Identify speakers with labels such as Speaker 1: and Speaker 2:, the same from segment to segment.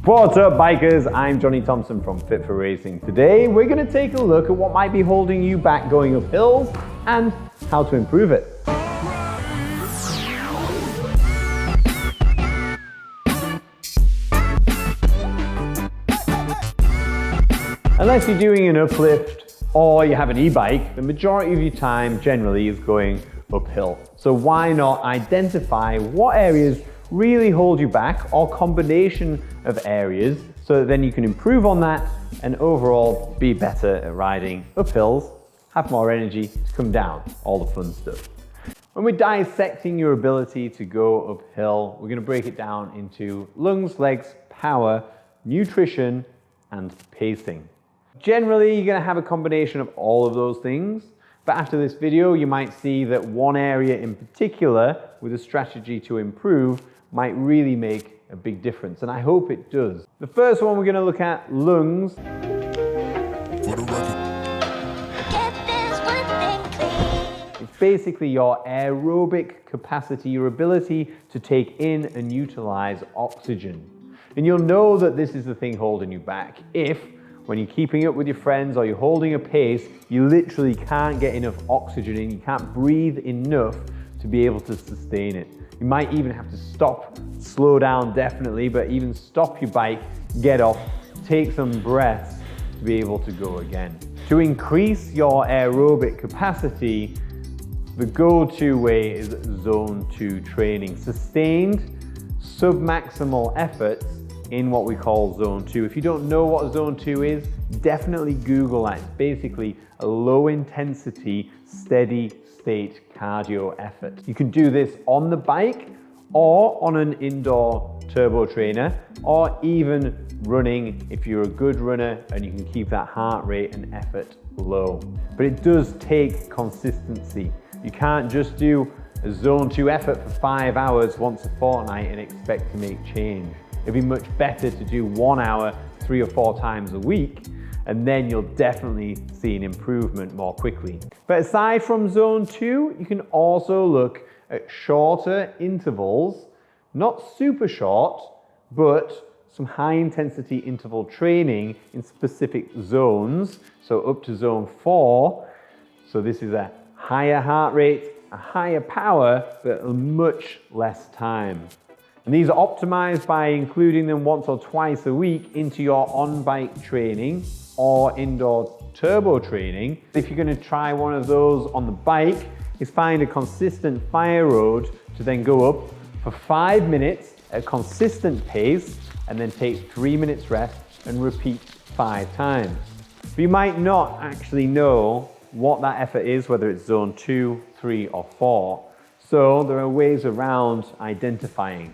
Speaker 1: What's up bikers, I'm Johnny Thompson from Fit for Racing. Today we're going to take a look at what might be holding you back going up hills and how to improve it. Unless you're doing an uplift or you have an e-bike, the majority of your time generally is going uphill. So why not identify what areas really hold you back, or combination of areas, so that then you can improve on that and overall be better at riding up hills, have more energy to come down, all the fun stuff. When we're dissecting your ability to go uphill, we're going to break it down into lungs, legs, power, nutrition, and pacing. Generally, you're going to have a combination of all of those things, but after this video, you might see that one area in particular with a strategy to improve might really make a big difference, and I hope it does. The first one we're going to look at, lungs. It's basically your aerobic capacity, your ability to take in and utilize oxygen. And you'll know that this is the thing holding you back if, when you're keeping up with your friends or you're holding a pace, you literally can't get enough oxygen in, you can't breathe enough to be able to sustain it. You might even have to stop, slow down definitely, but even stop your bike, get off, take some breaths to be able to go again. To increase your aerobic capacity, the go-to way is zone 2 training. Sustained, submaximal efforts in what we call zone 2. If you don't know what zone 2 is, definitely Google that. It's basically a low intensity, steady state cardio effort. You can do this on the bike or on an indoor turbo trainer, or even running if you're a good runner and you can keep that heart rate and effort low. But it does take consistency. You can't just do a zone 2 effort for 5 hours once a fortnight and expect to make change. It'd be much better to do 1 hour 3 or 4 times a week, and then you'll definitely see an improvement more quickly. But aside from zone 2, you can also look at shorter intervals, not super short, but some high intensity interval training in specific zones. So up to zone 4. So this is a higher heart rate, a higher power, but a much less time. And these are optimized by including them once or twice a week into your on-bike training or indoor turbo training. If you're going to try one of those on the bike, is find a consistent fire road to then go up for 5 minutes at a consistent pace, and then take 3 minutes rest and repeat 5 times. But you might not actually know what that effort is, whether it's zone 2, 3, or 4. So there are ways around identifying.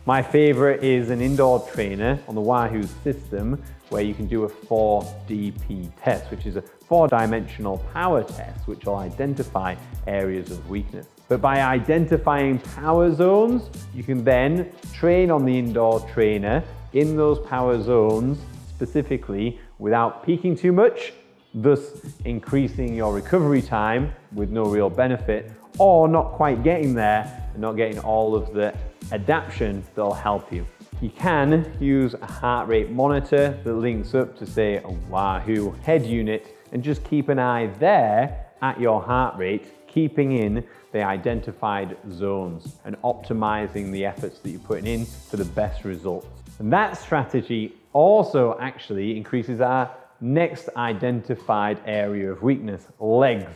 Speaker 1: My favorite is an indoor trainer on the Wahoo system where you can do a 4DP test, which is a 4-dimensional power test, which will identify areas of weakness. But by identifying power zones, you can then train on the indoor trainer in those power zones specifically without peaking too much, thus increasing your recovery time with no real benefit, or not quite getting there and not getting all of the adaptation that'll help you. You can use a heart rate monitor that links up to, say, a Wahoo head unit, and just keep an eye there at your heart rate, keeping in the identified zones and optimizing the efforts that you're putting in for the best results. And that strategy also actually increases our next identified area of weakness, legs.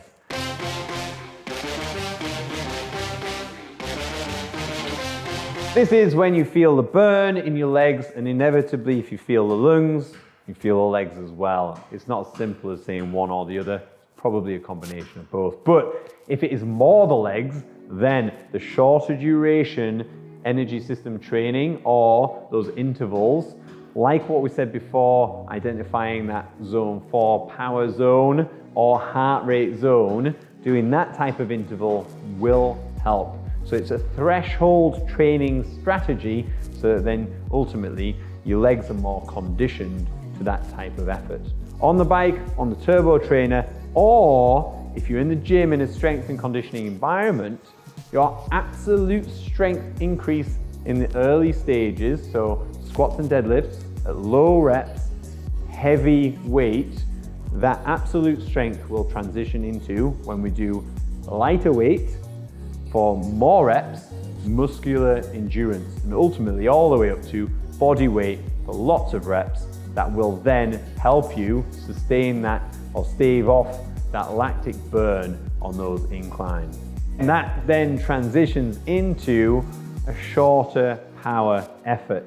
Speaker 1: This is when you feel the burn in your legs, and inevitably if you feel the lungs, you feel the legs as well. It's not as simple as saying one or the other, it's probably a combination of both. But if it is more the legs, then the shorter duration energy system training or those intervals, like what we said before, identifying that zone 4 power zone or heart rate zone, doing that type of interval will help. So it's a threshold training strategy, so that then ultimately your legs are more conditioned to that type of effort. On the bike, on the turbo trainer, or if you're in the gym in a strength and conditioning environment, your absolute strength increase in the early stages, so squats and deadlifts, at low reps, heavy weight, that absolute strength will transition into, when we do lighter weight, for more reps, muscular endurance, and ultimately all the way up to body weight for lots of reps that will then help you sustain that or stave off that lactic burn on those inclines. And that then transitions into a shorter power effort.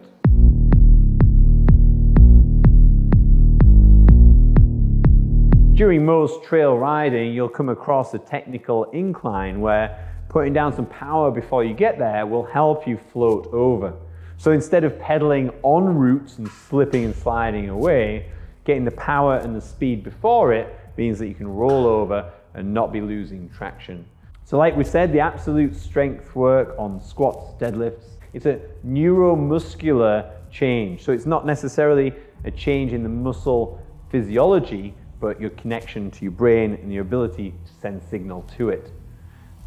Speaker 1: During most trail riding, you'll come across a technical incline where putting down some power before you get there will help you float over. So instead of pedaling on routes and slipping and sliding away, getting the power and the speed before it means that you can roll over and not be losing traction. So like we said, the absolute strength work on squats, deadlifts, it's a neuromuscular change. So it's not necessarily a change in the muscle physiology, but your connection to your brain and your ability to send signal to it.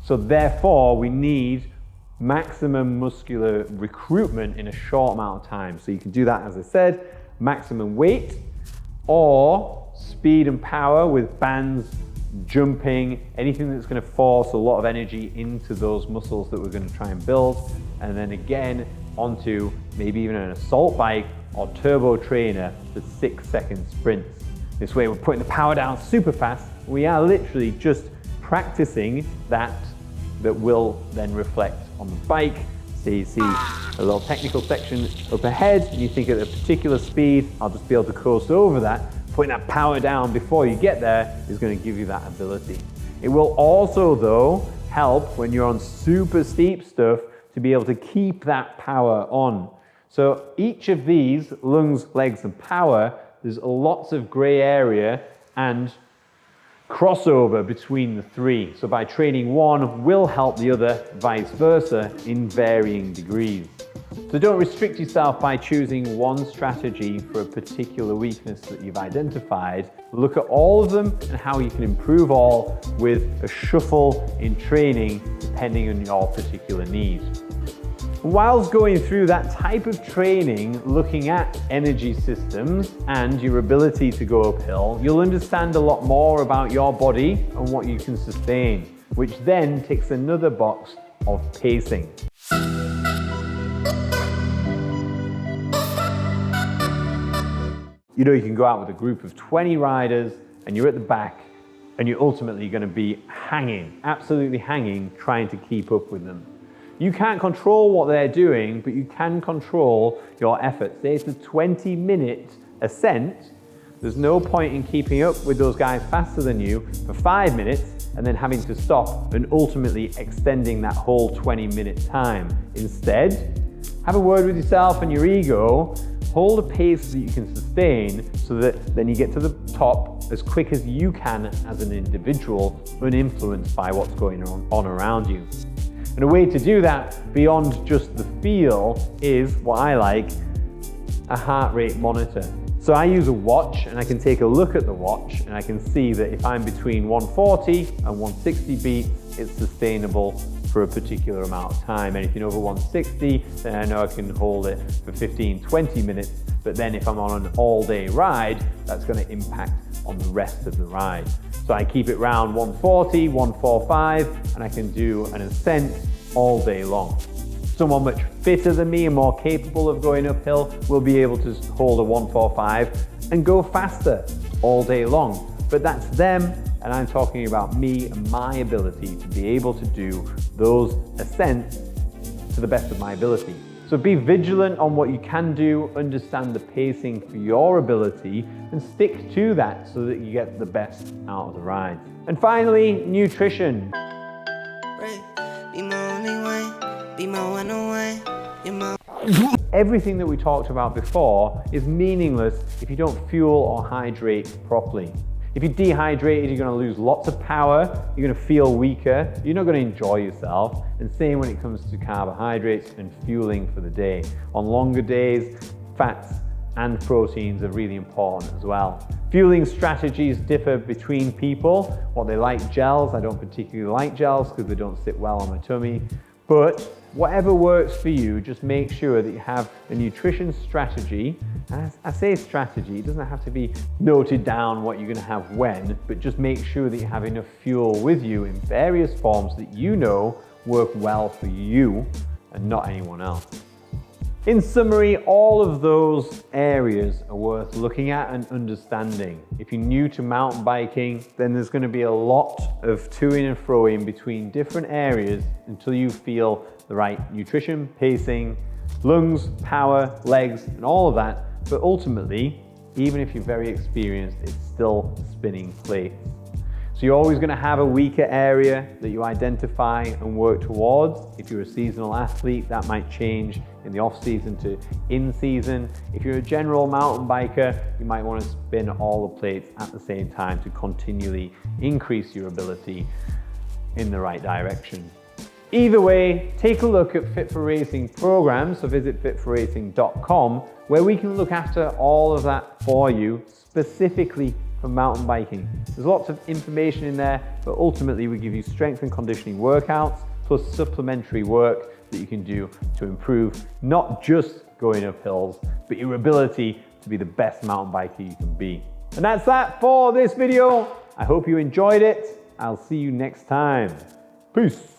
Speaker 1: So therefore, we need maximum muscular recruitment in a short amount of time. So you can do that, as I said, maximum weight or speed and power with bands, jumping, anything that's going to force a lot of energy into those muscles that we're going to try and build. And then again, onto maybe even an assault bike or turbo trainer for 6-second sprints. This way we're putting the power down super fast. We are literally just practicing that will then reflect on the bike. So you see a little technical section up ahead, and you think at a particular speed, I'll just be able to coast over that. Putting that power down before you get there is going to give you that ability. It will also, though, help when you're on super steep stuff to be able to keep that power on. So each of these, lungs, legs, and power, there's lots of gray area and crossover between the three. So by training one will help the other, vice versa, in varying degrees. So don't restrict yourself by choosing one strategy for a particular weakness that you've identified. Look at all of them and how you can improve all with a shuffle in training depending on your particular needs. Whilst going through that type of training, looking at energy systems and your ability to go uphill, you'll understand a lot more about your body and what you can sustain, which then ticks another box of pacing. You know, you can go out with a group of 20 riders and you're at the back and you're ultimately going to be hanging, absolutely hanging, trying to keep up with them. You can't control what they're doing, but you can control your efforts. Say it's a 20-minute ascent. There's no point in keeping up with those guys faster than you for 5 minutes and then having to stop and ultimately extending that whole 20-minute time. Instead, have a word with yourself and your ego, hold a pace that you can sustain so that then you get to the top as quick as you can as an individual, uninfluenced by what's going on around you. And a way to do that beyond just the feel is what I like, a heart rate monitor. So I use a watch and I can take a look at the watch and I can see that if I'm between 140 and 160 beats, it's sustainable for a particular amount of time. Anything over 160, then I know I can hold it for 15-20 minutes. But then if I'm on an all-day ride, that's going to impact on the rest of the ride. So I keep it around 140, 145, and I can do an ascent all day long. Someone much fitter than me and more capable of going uphill will be able to hold a 145 and go faster all day long. But that's them, and I'm talking about me and my ability to be able to do those ascents to the best of my ability. So be vigilant on what you can do, understand the pacing for your ability, and stick to that so that you get the best out of the ride. And finally, nutrition. Everything that we talked about before is meaningless if you don't fuel or hydrate properly. If you're dehydrated, you're going to lose lots of power, you're going to feel weaker, you're not going to enjoy yourself. And same when it comes to carbohydrates and fueling for the day. On longer days, fats and proteins are really important as well. Fueling strategies differ between people. What they like, gels. I don't particularly like gels because they don't sit well on my tummy. But whatever works for you, just make sure that you have a nutrition strategy And I say strategy, it doesn't have to be noted down what you're going to have when, but just make sure that you have enough fuel with you in various forms that you know work well for you and not anyone else. In summary, all of those areas are worth looking at and understanding. If you're new to mountain biking, then there's going to be a lot of to-ing and fro-ing between different areas until you feel the right nutrition, pacing, lungs, power, legs, and all of that. But ultimately, even if you're very experienced, it's still spinning plates. So you're always going to have a weaker area that you identify and work towards. If you're a seasonal athlete, that might change in the off season to in season. If you're a general mountain biker, you might want to spin all the plates at the same time to continually increase your ability in the right direction. Either way, take a look at Fit for Racing programs, so visit fitforracing.com, where we can look after all of that for you, specifically for mountain biking. There's lots of information in there, but ultimately we give you strength and conditioning workouts, plus supplementary work that you can do to improve not just going up hills, but your ability to be the best mountain biker you can be. And that's that for this video. I hope you enjoyed it. I'll see you next time. Peace.